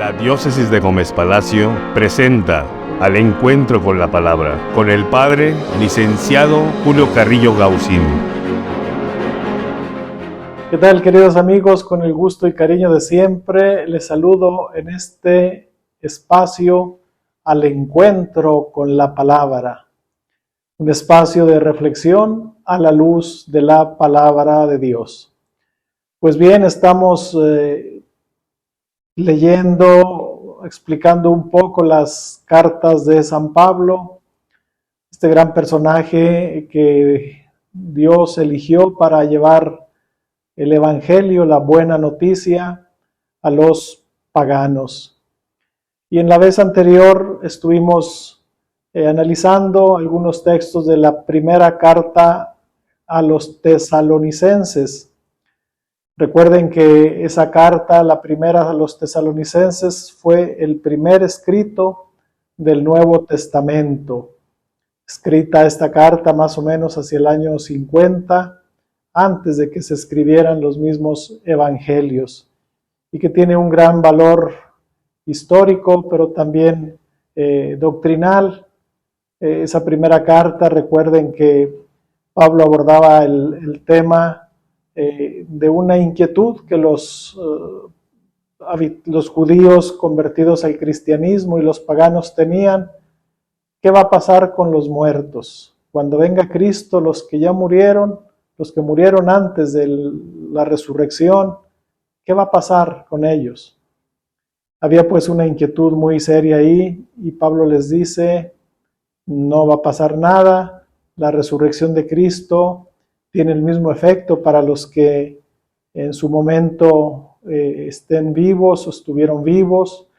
La Diócesis de Gómez Palacio presenta Al Encuentro con la Palabra, con el Padre Licenciado Julio Carrillo Gaucín. ¿Qué tal, queridos amigos? Con el gusto y cariño de siempre, les saludo en este espacio Al Encuentro con la Palabra, un espacio de reflexión a la luz de la Palabra de Dios. Pues bien, estamos leyendo, explicando un poco las cartas de San Pablo, este gran personaje que Dios eligió para llevar el Evangelio, la buena noticia, a los paganos. Y en la vez anterior estuvimos analizando algunos textos de la primera carta a los tesalonicenses. Recuerden que esa carta, la primera a los tesalonicenses, fue el primer escrito del Nuevo Testamento. Escrita esta carta más o menos hacia el año 50, antes de que se escribieran los mismos evangelios, y que tiene un gran valor histórico, pero también doctrinal. Esa primera carta, recuerden que Pablo abordaba el tema de una inquietud que los judíos convertidos al cristianismo y los paganos tenían. ¿Qué va a pasar con los muertos? Cuando venga Cristo, los que ya murieron, los que murieron antes de la resurrección, ¿qué va a pasar con ellos? Había pues una inquietud muy seria ahí y Pablo les dice, no va a pasar nada, la resurrección de Cristo tiene el mismo efecto para los que en su momento estén vivos o estuvieron vivos,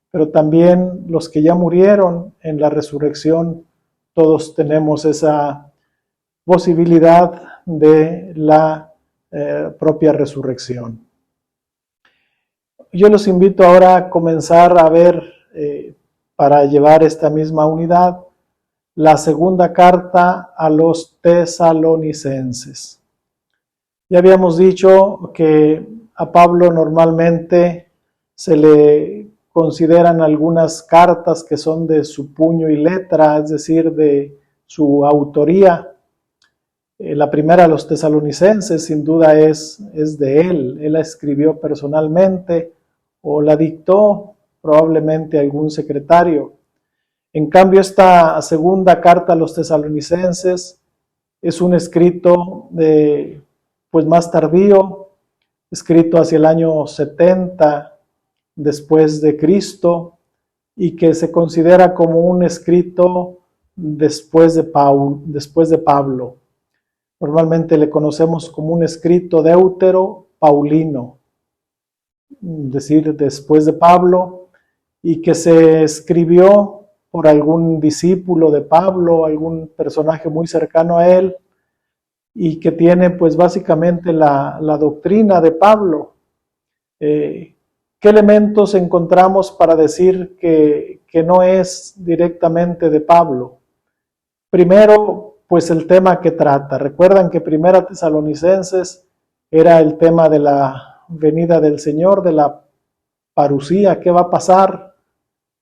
pero también los que ya murieron en la resurrección, todos tenemos esa posibilidad de la propia resurrección. Yo los invito ahora a comenzar a ver, para llevar esta misma unidad, la segunda carta a los tesalonicenses. Ya habíamos dicho que a Pablo normalmente se le consideran algunas cartas que son de su puño y letra, es decir, de su autoría. La primera a los tesalonicenses sin duda es de él la escribió personalmente o la dictó probablemente algún secretario. En cambio, esta segunda carta a los tesalonicenses es un escrito pues más tardío, escrito hacia el año 70 después de Cristo y que se considera como un escrito después de Pablo. Normalmente le conocemos como un escrito deutero paulino, es decir, después de Pablo, y que se escribió por algún discípulo de Pablo, algún personaje muy cercano a él, y que tiene pues básicamente la doctrina de Pablo. ¿Qué elementos encontramos para decir que no es directamente de Pablo? Primero, pues el tema que trata. Recuerdan que Primera Tesalonicenses era el tema de la venida del Señor, de la parusía, qué va a pasar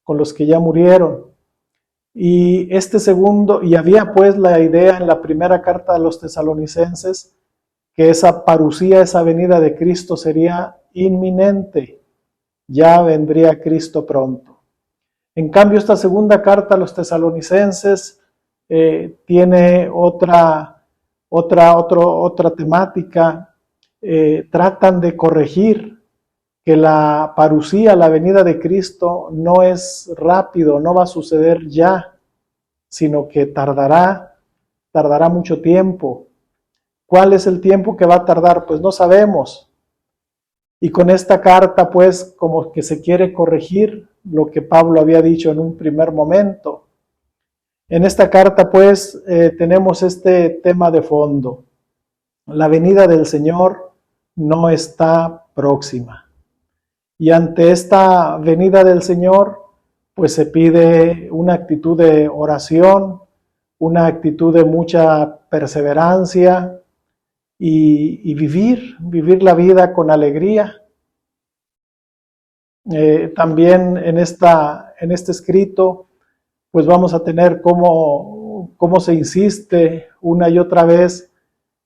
con los que ya murieron. Y este segundo, y había pues la idea en la primera carta a los tesalonicenses que esa parusía, esa venida de Cristo sería inminente, ya vendría Cristo pronto. En cambio, esta segunda carta a los tesalonicenses tiene otra temática. Tratan de corregir que la parusía, la venida de Cristo, no es rápido, no va a suceder ya, sino que tardará mucho tiempo. ¿Cuál es el tiempo que va a tardar? Pues no sabemos. Y con esta carta, pues, como que se quiere corregir lo que Pablo había dicho en un primer momento. En esta carta, pues, tenemos este tema de fondo. La venida del Señor no está próxima. Y ante esta venida del Señor, pues se pide una actitud de oración, una actitud de mucha perseverancia y vivir la vida con alegría. También en este escrito, pues vamos a tener cómo se insiste una y otra vez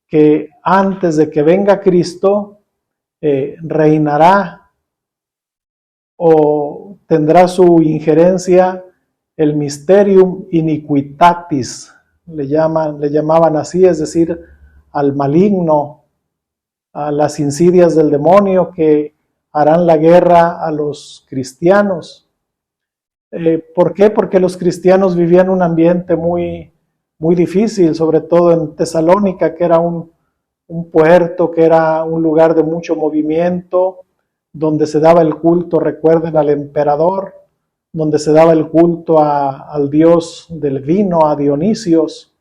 que antes de que venga Cristo, reinará o tendrá su injerencia el mysterium iniquitatis, le llamaban así, es decir, al maligno, a las insidias del demonio que harán la guerra a los cristianos. ¿Por qué? Porque los cristianos vivían un ambiente muy difícil, sobre todo en Tesalónica, que era un puerto, que era un lugar de mucho movimiento, donde se daba el culto, recuerden, al emperador, donde se daba el culto al dios del vino, a Dionisios.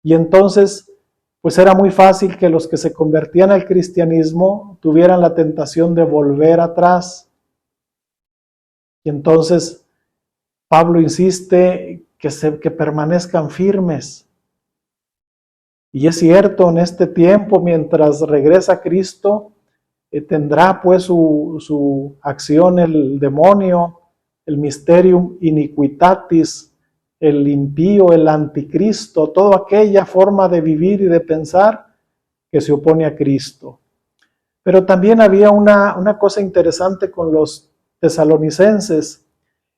Y entonces, pues era muy fácil que los que se convertían al cristianismo tuvieran la tentación de volver atrás. Y entonces Pablo insiste que permanezcan firmes. Y es cierto, en este tiempo, mientras regresa Cristo, tendrá pues su acción el demonio, el mysterium iniquitatis, el impío, el anticristo, toda aquella forma de vivir y de pensar que se opone a Cristo. Pero también había una cosa interesante con los tesalonicenses.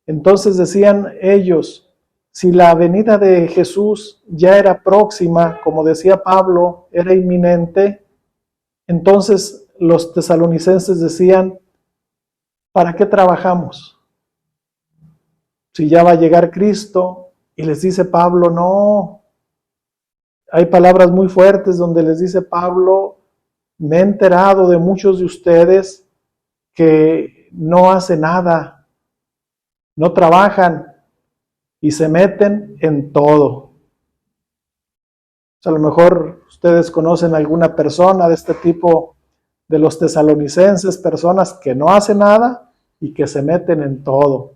Entonces decían ellos, si la venida de Jesús ya era próxima, como decía Pablo, era inminente, entonces los tesalonicenses decían, ¿para qué trabajamos? Si ya va a llegar Cristo. Y les dice Pablo, no. Hay palabras muy fuertes donde les dice Pablo, me he enterado de muchos de ustedes que no hacen nada, no trabajan y se meten en todo. A lo mejor ustedes conocen alguna persona de este tipo de los tesalonicenses, personas que no hacen nada y que se meten en todo.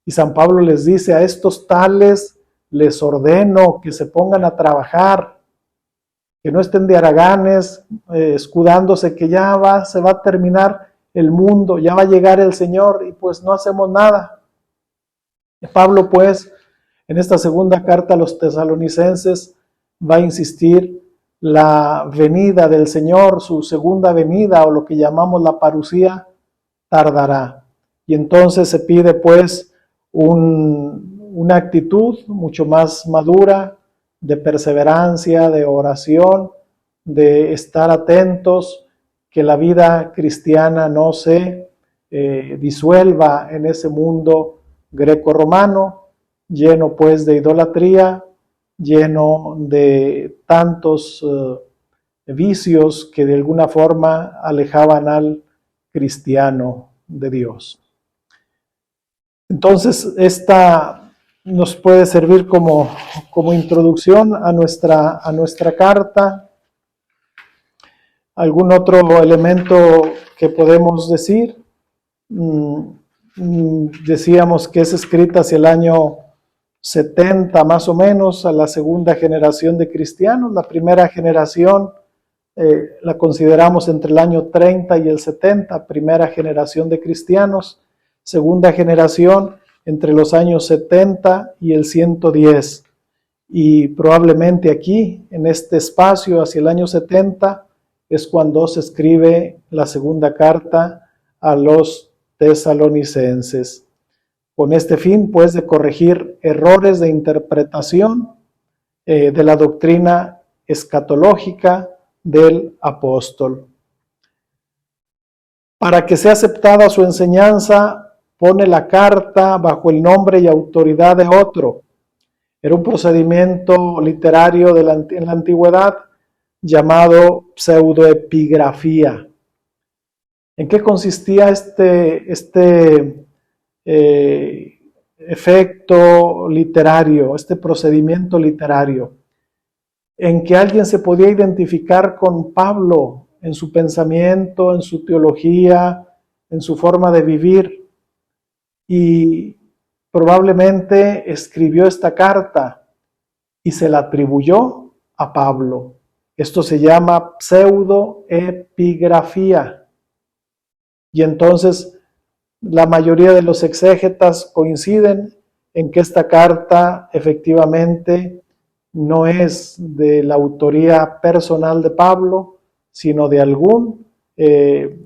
Y San Pablo les dice, a estos tales les ordeno que se pongan a trabajar, que no estén de haraganes, escudándose que se va a terminar el mundo, ya va a llegar el Señor y pues no hacemos nada. Y Pablo pues en esta segunda carta a los tesalonicenses va a insistir la venida del Señor, su segunda venida o lo que llamamos la parusía, tardará. Y entonces se pide pues una actitud mucho más madura de perseverancia, de oración, de estar atentos, que la vida cristiana no se disuelva en ese mundo greco-romano, lleno pues de idolatría, lleno de tantos vicios que de alguna forma alejaban al cristiano de Dios. Entonces, esta nos puede servir como introducción a nuestra carta. ¿Algún otro elemento que podemos decir? Decíamos que es escrita hacia el año 70 más o menos, a la segunda generación de cristianos. La primera generación la consideramos entre el año 30 y el 70, primera generación de cristianos. Segunda generación entre los años 70 y el 110. Y probablemente aquí, en este espacio hacia el año 70, es cuando se escribe la segunda carta a los tesalonicenses. Con este fin, pues, de corregir errores de interpretación de la doctrina escatológica del apóstol. Para que sea aceptada su enseñanza, pone la carta bajo el nombre y autoridad de otro. Era un procedimiento literario en la antigüedad llamado pseudoepigrafía. ¿En qué consistía este efecto literario, este procedimiento literario? En que alguien se podía identificar con Pablo en su pensamiento, en su teología, en su forma de vivir. Y probablemente escribió esta carta y se la atribuyó a Pablo. Esto se llama pseudoepigrafía. Y entonces La mayoría de los exégetas coinciden en que esta carta efectivamente no es de la autoría personal de Pablo, sino de algún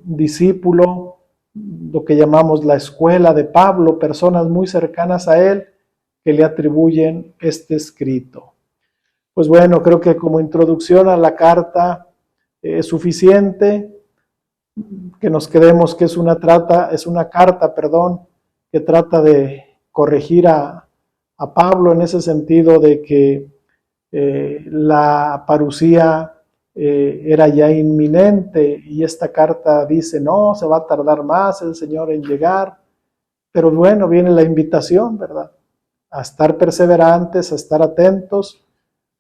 discípulo, lo que llamamos la escuela de Pablo, personas muy cercanas a él que le atribuyen este escrito. Pues bueno, creo que como introducción a la carta es suficiente que nos quedemos que es una carta, que trata de corregir a Pablo en ese sentido de que la parusía era ya inminente y esta carta dice, no, se va a tardar más el Señor en llegar, pero bueno, viene la invitación, ¿verdad? A estar perseverantes, a estar atentos,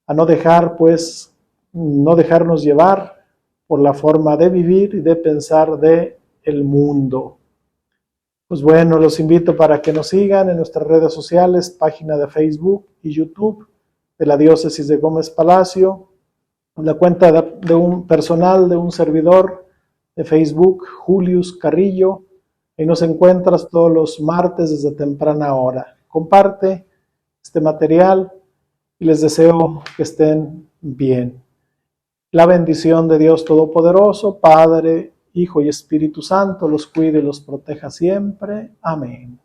a no dejarnos llevar por la forma de vivir y de pensar del mundo. Pues bueno, los invito para que nos sigan en nuestras redes sociales, página de Facebook y YouTube de la Diócesis de Gómez Palacio, la cuenta de un personal, de un servidor de Facebook, Julius Carrillo. Ahí nos encuentras todos los martes desde temprana hora. Comparte este material y les deseo que estén bien. La bendición de Dios Todopoderoso, Padre, Hijo y Espíritu Santo, los cuide y los proteja siempre. Amén.